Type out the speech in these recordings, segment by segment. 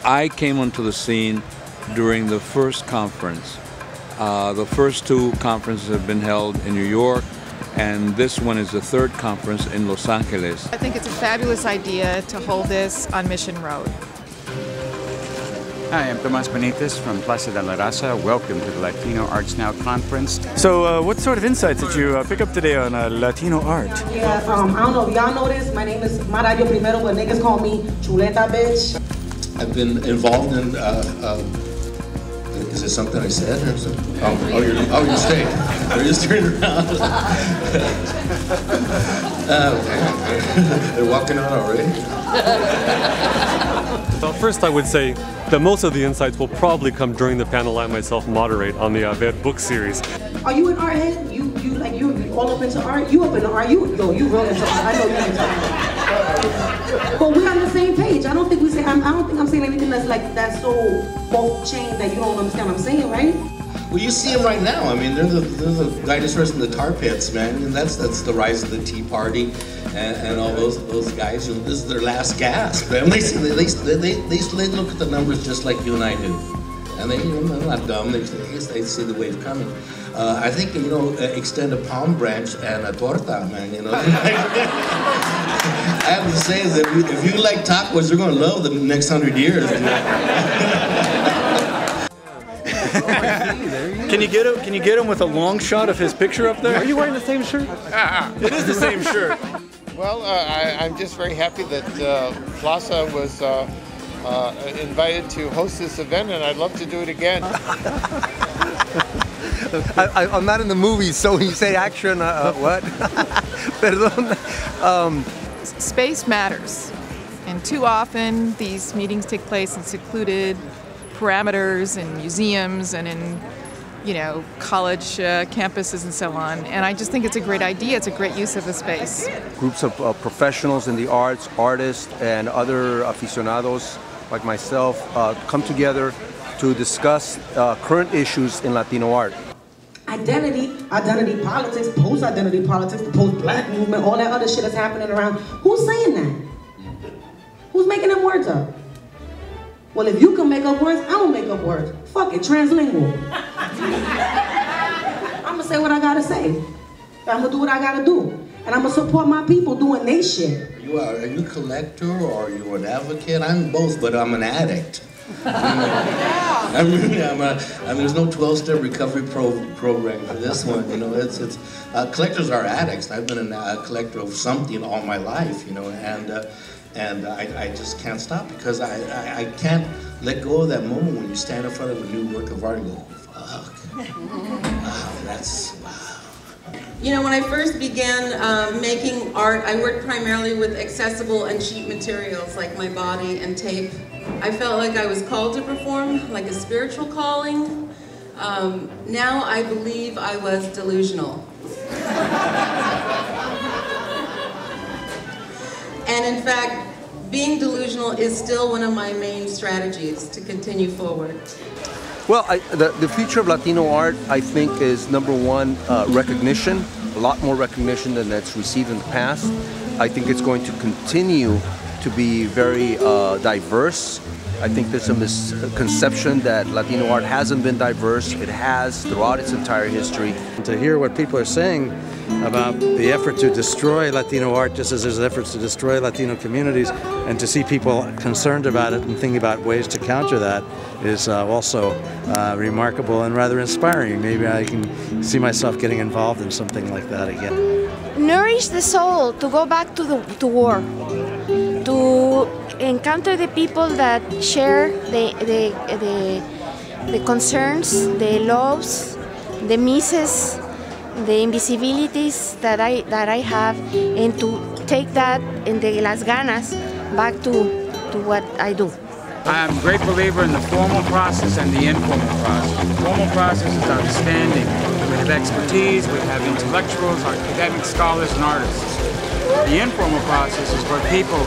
I came onto the scene during the first conference. The first two conferences have been held in New York, and this one is the third conference in Los Angeles. I think it's a fabulous idea to hold this on Mission Road. Hi, I'm Tomas Benitez from Plaza de la Raza. Welcome to the Latino Arts Now conference. So what sort of insights did you pick up today on Latino art? Yeah, I don't know if y'all know this. My name is Marayo Primero, but niggas call me Chuleta Bitch. I've been involved in, is it something I said? Or something? You're staying. They're just turning around. They're walking out already? Well, first I would say that most of the insights will probably come during the panel I myself moderate on the book series. Are you an art head? You all up into art? You up into art? You real into art. I know you into art. But we're on the same page. I don't think we say. I don't think I'm saying anything that's so both chained that you don't understand what I'm saying, right? Well, you see them right now. I mean, they're the dinosaurs in the tar pits, man. And that's the rise of the Tea Party and all those guys. You know, this is their last gasp, man. They look at the numbers just like you and I do, and they're not dumb. They see the wave coming. I think, you know, extend a palm branch and a torta, man. You know. I have to say that if you like tacos, you're going to love the next 100 years. Can you get him with a long shot of his picture up there? Are you wearing the same shirt? It is the same shirt. Well, I'm just very happy that Plaza was invited to host this event, and I'd love to do it again. I'm not in the movies, so when you say action, what? Perdón. Space matters, and too often these meetings take place in secluded parameters in museums and in, you know, college campuses and so on. And I just think it's a great idea. It's a great use of the space. Groups of professionals in the arts, artists, and other aficionados like myself come together to discuss current issues in Latino art. Identity politics, post-identity politics, the post-black movement, all that other shit that's happening around. Who's saying that? Who's making them words up? Well, if you can make up words, I don't make up words. Fuck it, translingual. I'm gonna say what I gotta say. I'm gonna do what I gotta do. And I'm gonna support my people doing their shit. Are you a collector or are you an advocate? I'm both, but I'm an addict. You know? I mean, there's no 12-step recovery program for this one. You know, collectors are addicts. I've been a collector of something all my life. You know, and I just can't stop because I can't let go of that moment when you stand in front of a new work of art and go, fuck, wow, that's wow. You know, when I first began making art, I worked primarily with accessible and cheap materials like my body and tape. I felt like I was called to perform, like a spiritual calling. Now I believe I was delusional. And in fact, being delusional is still one of my main strategies to continue forward. Well, the future of Latino art, I think, is number one, recognition. A lot more recognition than it's received in the past. I think it's going to continue to be very diverse. I think there's a misconception that Latino art hasn't been diverse. It has throughout its entire history. To hear what people are saying about the effort to destroy Latino art, just as there's efforts to destroy Latino communities, and to see people concerned about it and thinking about ways to counter that is also remarkable and rather inspiring. Maybe I can see myself getting involved in something like that again. Nourish the soul to go back to war, to encounter the people that share the concerns, the loves, the misses, the invisibilities that I have, and to take that and the las ganas back to what I do. I'm a great believer in the formal process and the informal process. The formal process is outstanding. We have expertise, we have intellectuals, academic scholars, and artists. The informal process is where people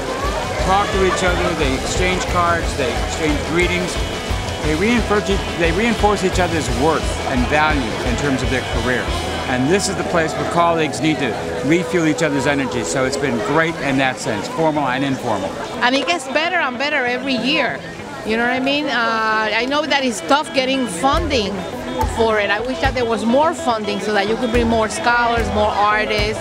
talk to each other, they exchange cards, they exchange greetings. They reinforce each other's worth and value in terms of their career. And this is the place where colleagues need to refuel each other's energy. So it's been great in that sense, formal and informal. And it gets better and better every year. You know what I mean? I know that it's tough getting funding for it. I wish that there was more funding so that you could bring more scholars, more artists.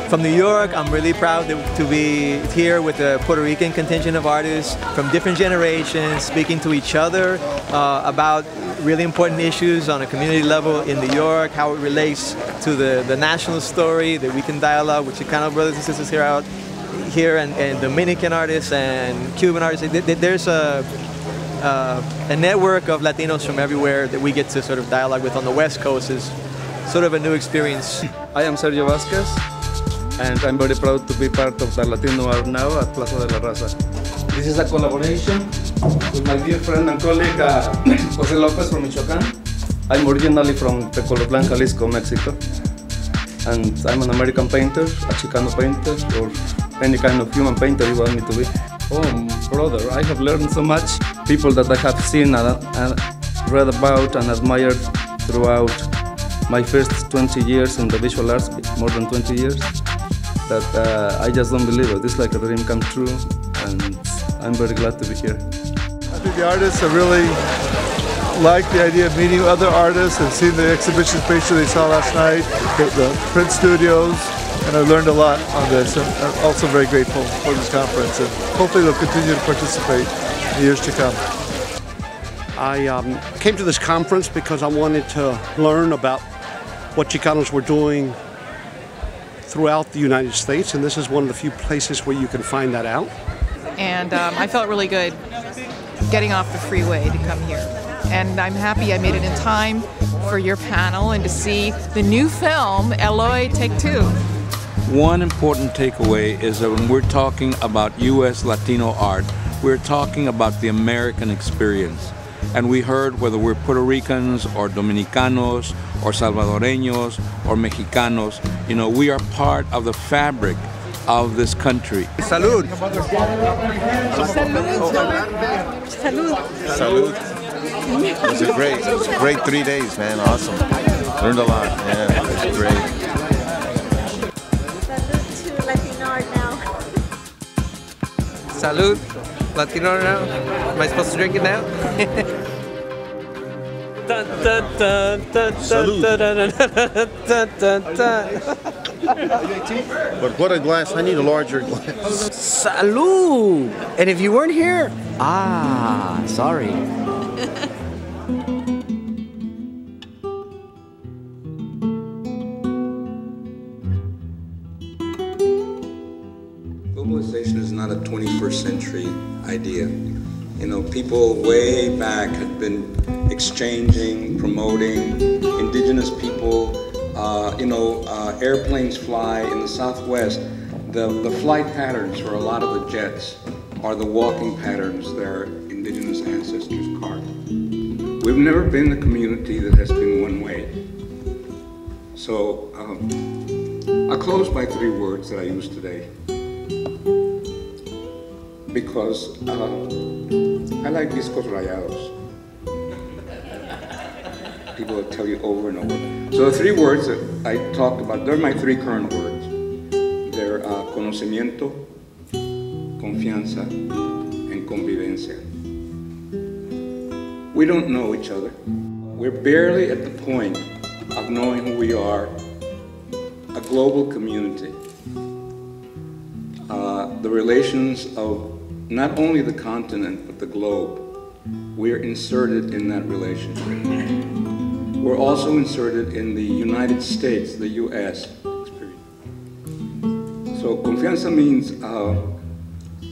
From New York, I'm really proud to be here with the Puerto Rican contingent of artists from different generations, speaking to each other about really important issues on a community level in New York, how it relates to the national story, the Rican dialogue with Chicano brothers and sisters here and Dominican artists and Cuban artists. There's a network of Latinos from everywhere that we get to sort of dialogue with on the West Coast. Is sort of a new experience. I am Sergio Vasquez, and I'm very proud to be part of the Latino Art Now at Plaza de la Raza. This is a collaboration with my dear friend and colleague Jose Lopez from Michoacán. I'm originally from Tecolotlan, Jalisco, Mexico. And I'm an American painter, a Chicano painter, or any kind of human painter you want me to be. Oh, brother, I have learned so much. People that I have seen and read about and admired throughout my first 20 years in the visual arts, more than 20 years, that I just don't believe it. It's like a dream come true, and I'm very glad to be here. I think the artists have really liked the idea of meeting other artists and seeing the exhibition space that they saw last night, the print studios, and I learned a lot on this, and I'm also very grateful for this conference, and hopefully they'll continue to participate in the years to come. I came to this conference because I wanted to learn about what Chicanos were doing throughout the United States, and this is one of the few places where you can find that out. And I felt really good getting off the freeway to come here. And I'm happy I made it in time for your panel and to see the new film, Eloy Take Two. One important takeaway is that when we're talking about U.S. Latino art, we're talking about the American experience. And we heard whether we're Puerto Ricans or Dominicanos or Salvadoreños or Mexicanos, you know, we are part of the fabric of this country. Salud. Salud. Salud. It was a great 3 days, man. Awesome. Learned a lot. Yeah, it was great. Salud to Latino Art Now. Salud. Latino Art Now. Am I supposed to drink it now? But what a glass. I need a larger glass. Salud! And if you weren't here, sorry. Globalization is not a 21st century idea. You know, people way back had been exchanging, promoting indigenous people. Airplanes fly in the Southwest. The flight patterns for a lot of the jets are the walking patterns their indigenous ancestors carved. We've never been a community that has been one way. So I'll close by 3 words that I used today. Because I like discos rayados. People will tell you over and over. So the 3 words that I talked about, they're my 3 current words. They're conocimiento, confianza, and convivencia. We don't know each other. We're barely at the point of knowing who we are, a global community. The relations of not only the continent, but the globe. We're inserted in that relationship. We're also inserted in the United States, the U.S. experience. So confianza means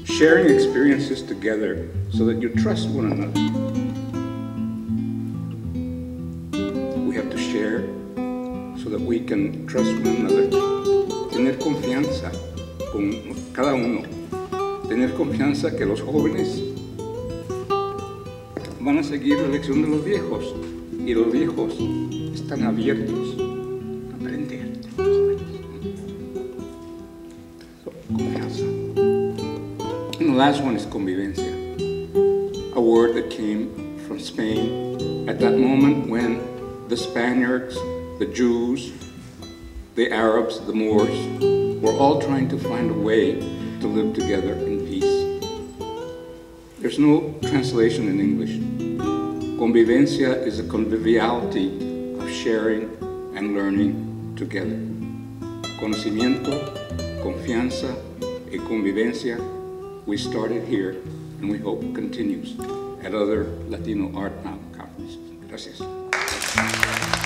sharing experiences together so that you trust one another. We have to share so that we can trust one another. Tener confianza con cada uno. Tener confianza que los jóvenes van a seguir la lección de los viejos. Y los viejos están abiertos a aprender de los jóvenes. So, confianza. And the last one is convivencia, a word that came from Spain at that moment when the Spaniards, the Jews, the Arabs, the Moors were all trying to find a way to live together in peace. There's no translation in English. Convivencia is a conviviality of sharing and learning together. Conocimiento, confianza, y convivencia, we started here and we hope continues at other Latino Art Now conferences. Gracias.